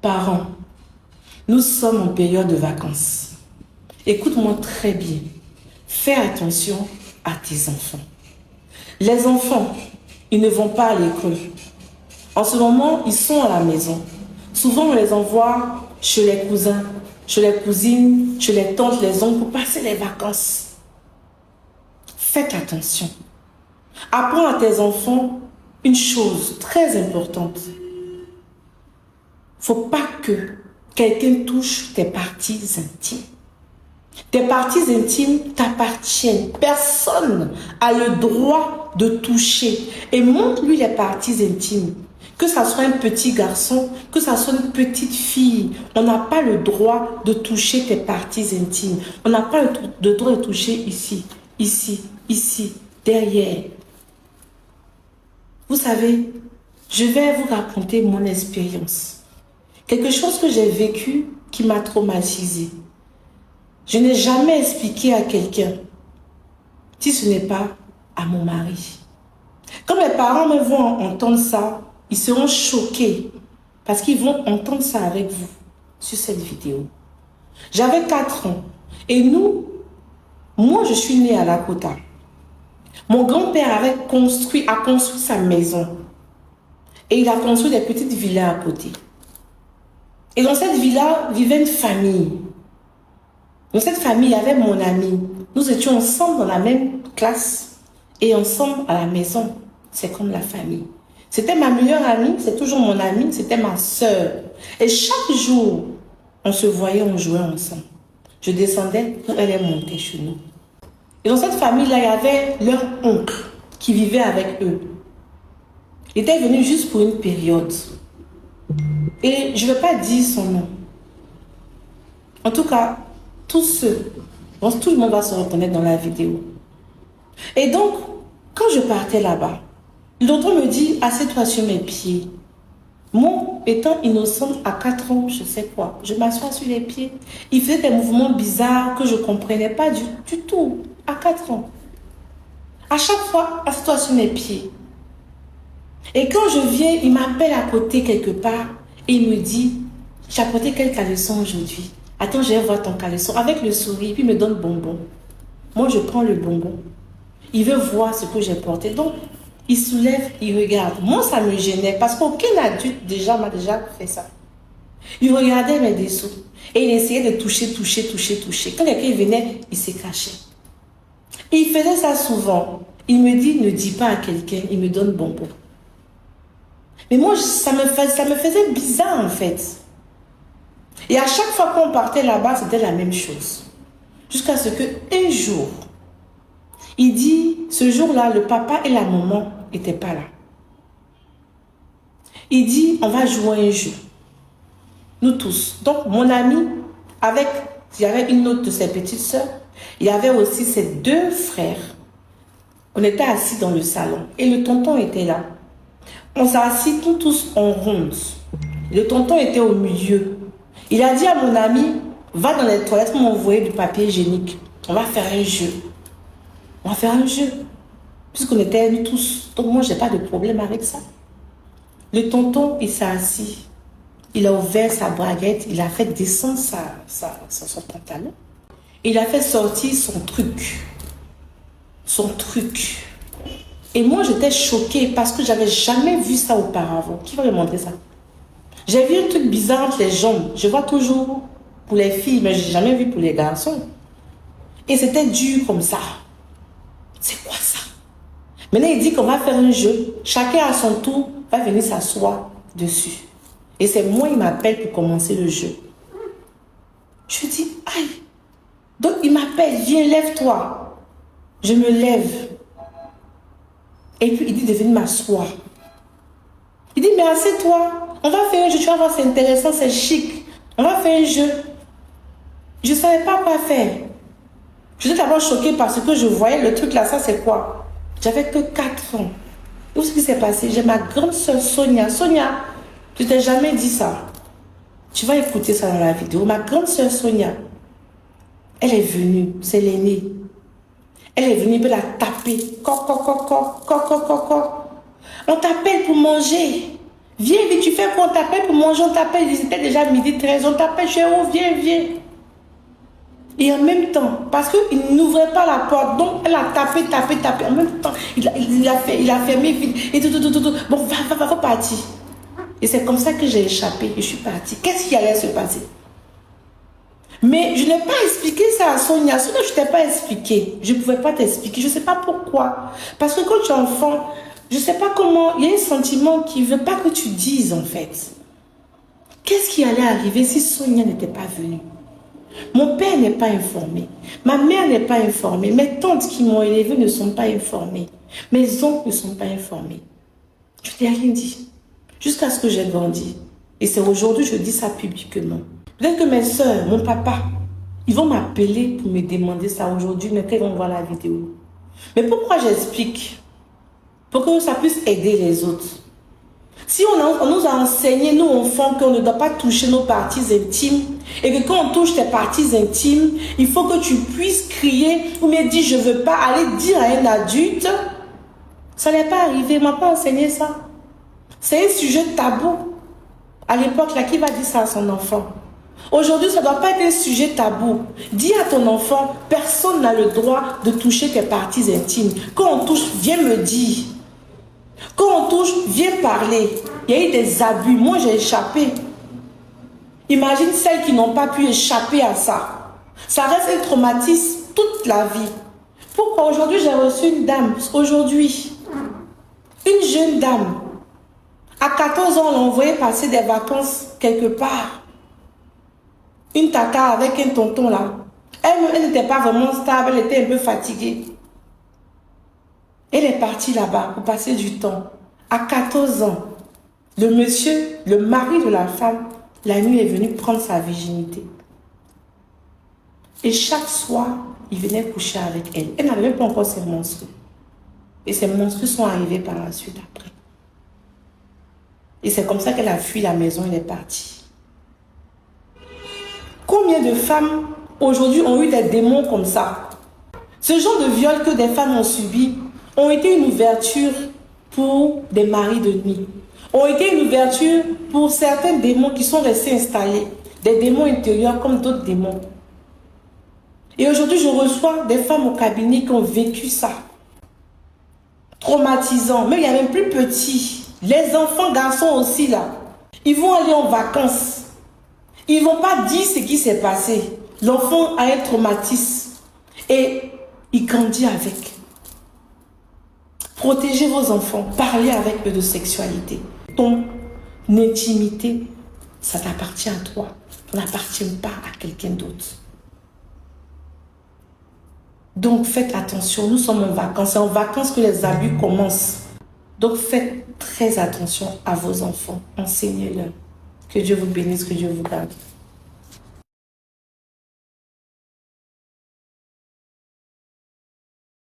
Parents, nous sommes en période de vacances. Écoute-moi très bien. Fais attention à tes enfants. Les enfants, ils ne vont pas à l'école. En ce moment, ils sont à la maison. Souvent, on les envoie chez les cousins, chez les cousines, chez les tantes, les oncles pour passer les vacances. Faites attention. Apprends à tes enfants une chose très importante. Il ne faut pas que quelqu'un touche tes parties intimes. Tes parties intimes t'appartiennent. Personne n'a le droit de toucher. Et montre-lui les parties intimes. Que ça soit un petit garçon, que ça soit une petite fille, on n'a pas le droit de toucher tes parties intimes. On n'a pas le droit de toucher ici, ici, ici, derrière. Vous savez, je vais vous raconter mon expérience. Quelque chose que j'ai vécu qui m'a traumatisée. Je n'ai jamais expliqué à quelqu'un, si ce n'est pas à mon mari. Quand mes parents me vont entendre ça, ils seront choqués parce qu'ils vont entendre ça avec vous sur cette vidéo. J'avais 4 ans et moi je suis née à Lakota. Mon grand-père a construit sa maison et il a construit des petites villas à côté. Et dans cette villa vivait une famille. Dans cette famille, il y avait mon ami. Nous étions ensemble dans la même classe et ensemble à la maison. C'est comme la famille. C'était ma meilleure amie, c'est toujours mon amie, c'était ma soeur. Et chaque jour, on se voyait, on jouait ensemble. Je descendais pour elle monter chez nous. Et dans cette famille-là, il y avait leur oncle qui vivait avec eux. Il était venu juste pour une période. Et je ne vais pas dire son nom. En tout cas, tout le monde va se reconnaître dans la vidéo. Et donc, quand je partais là-bas, l'autre me dit, assieds-toi sur mes pieds. Moi, étant innocente à 4 ans, je sais quoi, je m'assois sur les pieds. Il faisait des mouvements bizarres que je ne comprenais pas du tout, à 4 ans. À chaque fois, assieds-toi sur mes pieds. Et quand je viens, il m'appelle à côté quelque part et il me dit, j'ai apporté quel caleçon aujourd'hui? Attends, je vais voir ton caleçon. Avec le sourire, puis il me donne bonbon. Moi, je prends le bonbon. Il veut voir ce que j'ai porté. Donc, il soulève, il regarde. Moi, ça me gênait parce qu'aucun adulte m'a déjà fait ça. Il regardait mes dessous et il essayait de toucher. Quand quelqu'un venait, il s'est caché. Et il faisait ça souvent. Il me dit, ne dis pas à quelqu'un, il me donne bonbon. Mais moi, ça me faisait bizarre en fait. Et à chaque fois qu'on partait là-bas, c'était la même chose. Jusqu'à ce qu'un jour, il dit, ce jour-là, le papa et la maman n'étaient pas là. Il dit, on va jouer un jeu. Nous tous. Donc, mon ami, il y avait une autre de ses petites sœurs, il y avait aussi ses 2 frères. On était assis dans le salon et le tonton était là. On s'est assis tous en ronde. Le tonton était au milieu. Il a dit à mon ami, va dans les toilettes pour m'envoyer du papier hygiénique. On va faire un jeu. On va faire un jeu. Puisqu'on était nous tous. Donc moi, je n'ai pas de problème avec ça. Le tonton, il s'est assis. Il a ouvert sa braguette. Il a fait descendre son pantalon. Il a fait sortir son truc. Et moi, j'étais choquée parce que je n'avais jamais vu ça auparavant. Qui va me montrer ça? J'ai vu un truc bizarre entre les jambes. Je vois toujours pour les filles, mais je n'ai jamais vu pour les garçons. Et c'était dur comme ça. C'est quoi ça? Maintenant, il dit qu'on va faire un jeu. Chacun à son tour va venir s'asseoir dessus. Et c'est moi, il m'appelle pour commencer le jeu. Je dis, aïe. Donc, il m'appelle, viens, lève-toi. Je me lève. Et puis, il dit de venir m'asseoir. Il dit, mais assieds-toi. On va faire un jeu, tu vas voir, c'est intéressant, c'est chic. On va faire un jeu. Je ne savais pas quoi faire. J'étais d'abord choquée parce que je voyais le truc là, ça c'est quoi? J'avais que 4 ans. Et où ce qui s'est passé? J'ai ma grande soeur Sonia. Sonia, je ne t'ai jamais dit ça. Tu vas écouter ça dans la vidéo. Ma grande soeur Sonia, elle est venue, c'est l'aînée. Elle est venue, elle l'a tapé. On t'appelle pour manger. Viens vite, tu fais quoi? On t'appelle pour manger, on t'appelle, il était déjà midi 13, on t'appelle, je suis où? Viens, viens. Et en même temps, parce qu'il n'ouvrait pas la porte, donc elle a tapé. En même temps, il a fermé vite. Et tout. Bon, va partir. Et c'est comme ça que j'ai échappé et je suis partie. Qu'est-ce qui allait se passer? Mais je n'ai pas expliqué ça à Sonia. Sonia, je ne t'ai pas expliqué. Je ne pouvais pas t'expliquer. Je ne sais pas pourquoi. Parce que quand tu es enfant, je ne sais pas comment, il y a un sentiment qui ne veut pas que tu dises en fait. Qu'est-ce qui allait arriver si Sonia n'était pas venue? Mon père n'est pas informé. Ma mère n'est pas informée. Mes tantes qui m'ont élevée ne sont pas informées. Mes oncles ne sont pas informés. Je n'ai rien dit. Jusqu'à ce que j'ai grandi. Et c'est aujourd'hui que je dis ça publiquement. Peut-être que mes soeurs, mon papa, ils vont m'appeler pour me demander ça aujourd'hui, mais quand ils vont voir la vidéo. Mais pourquoi j'explique? Pour que ça puisse aider les autres. Si on nous a enseigné, nous enfants, qu'on ne doit pas toucher nos parties intimes, et que quand on touche tes parties intimes, il faut que tu puisses crier ou me dire je ne veux pas, aller dire à un adulte, ça n'est pas arrivé, on ne m'a pas enseigné ça. C'est un sujet tabou. À l'époque, là, qui va dire ça à son enfant? Aujourd'hui, ça ne doit pas être un sujet tabou. Dis à ton enfant, personne n'a le droit de toucher tes parties intimes. Quand on touche, viens me dire. Quand on touche, viens parler. Il y a eu des abus. Moi, j'ai échappé. Imagine celles qui n'ont pas pu échapper à ça. Ça reste un traumatisme toute la vie. Pourquoi aujourd'hui, j'ai reçu une dame? Aujourd'hui, une jeune dame. À 14 ans, on l'a envoyée passer des vacances quelque part. Une tata avec un tonton là. Elle n'était pas vraiment stable, elle était un peu fatiguée. Elle est partie là-bas pour passer du temps. À 14 ans, le monsieur, le mari de la femme, la nuit est venu prendre sa virginité. Et chaque soir, il venait coucher avec elle. Elle n'avait même pas encore ses menstrues. Et ses menstrues sont arrivées par la suite après. Et c'est comme ça qu'elle a fui la maison, elle est partie. Combien de femmes aujourd'hui ont eu des démons comme ça? Ce genre de viol que des femmes ont subi ont été une ouverture pour des maris de nuit. Ont été une ouverture pour certains démons qui sont restés installés. Des démons intérieurs comme d'autres démons. Et aujourd'hui, je reçois des femmes au cabinet qui ont vécu ça. Traumatisant. Mais il y a même plus petit. Les enfants, garçons aussi là. Ils vont aller en vacances. Ils ne vont pas dire ce qui s'est passé. L'enfant a un traumatisme. Et il grandit avec. Protégez vos enfants. Parlez avec eux de sexualité. Ton intimité, ça t'appartient à toi. Ça n'appartient pas à quelqu'un d'autre. Donc faites attention. Nous sommes en vacances. C'est en vacances que les abus commencent. Donc faites très attention à vos enfants. Enseignez-leur. Que Dieu vous bénisse, que Dieu vous garde.